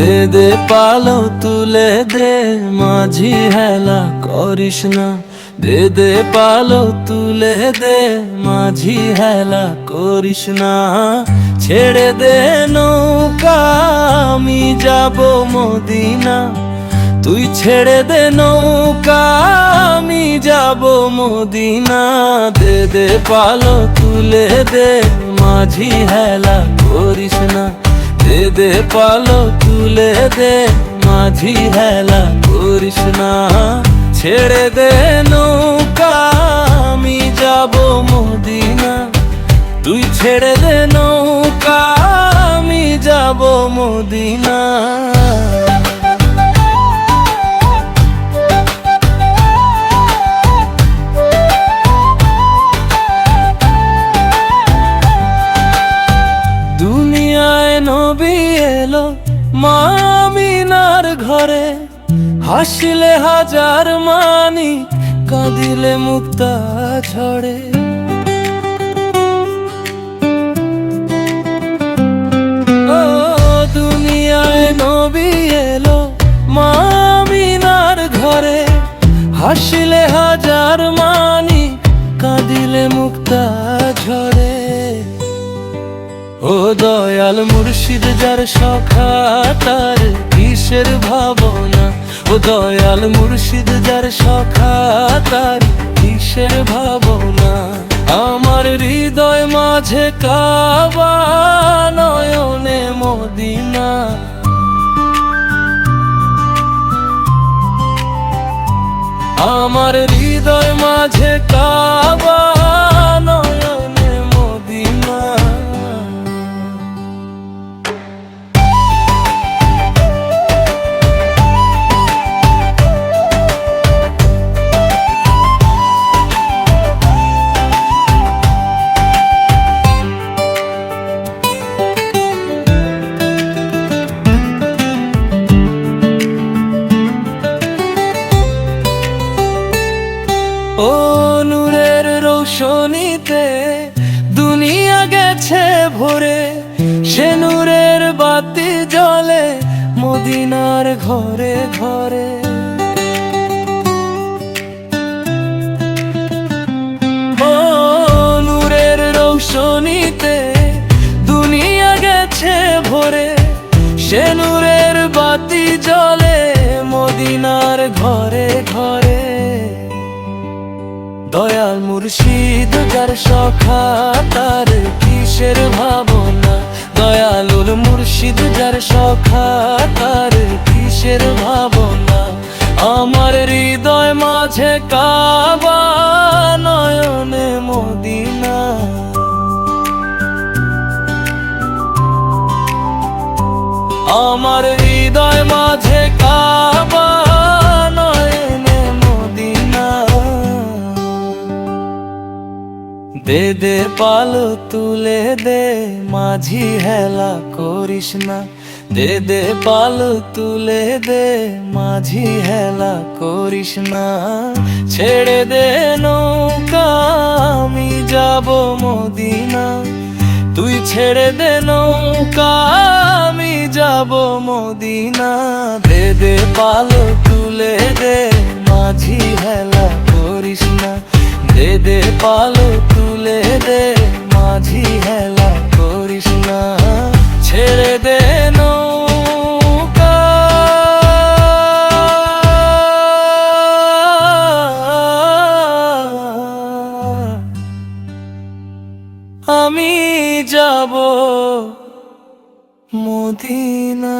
দে দে পালো তুলে দে, মাঝি হেলা করিস না। দে দে পালো তুলে দে, মাঝি হেলা করিস না। ছেড়ে দে নৌকা, আমি যাব মদিনা। তুই ছেড়ে দে নৌকা, আমি যাব মদিনা। দে দে পালো তুলে দে, মাঝি হেলা করিস না। দে দে পালো তুলে দে, মাঝি হেলা করিস না। ছেড়ে দে নৌকা, আমি যাব মদিনা। তুই ছেড়ে দে নৌকা, আমি যাব মদিনা। দুনিয়ায় নবী এলো মা আমিনার ঘরে, হাসিলে হাজার মানি, কাঁদিলে মুক্তা ঝরে। ও দুনিয়ায় নবী এলো মা আমিনার ঘরে, হাসিলে হাজার মানি, কাঁদিলে মুক্তা ঝরে। ও দয়াল মুর্শিদ যার সখা, তার কিসের ভাবনা। ও দয়াল মুর্শিদ যার সখা, তার কিসের ভাবনা। আমার হৃদয় মাঝে কাবা, নয়নে মদিনা। আমার হৃদয় মাঝে কাবা, নয়নে মদিনা। ও নূরের রৌশনীতে দুনিয়া গেছে ভরে, সে নূরের বাতি জ্বলে মদিনার ঘরে ঘরে। ও নূরের রৌশনীতে দুনিয়া গেছে ভরে, সে নূরের বাতি জ্বলে মদিনার ঘরে ঘরে। দয়াল মুর্শিদ যার সখা, তার কিসের ভাবনা। দয়ালুল মুর্শিদ যার সখা, তার কিসের ভাবনা। আমার হৃদয় মাঝে কাবা, নয়নে মদিনা। আমার হৃদয় মাঝে কাবা, নয়নে মদিনা। দে দে পালো তুলে দে, মাঝি হেলা করিস না। দে দে পালো তুলে দে, মাঝি হেলা করিস না। ছেড়ে দে নৌকা, আমি যাব মদিনা। তুই ছেড়ে দে নৌকা, আমি যাব মদিনা। দে দে পালো তুলে দে, মাঝি হেলা করিস না। দে দে পালো তুলে দে, মাঝি হেলা করিস না। ছেড়ে দে নৌকা, আমি যাব মদিনা।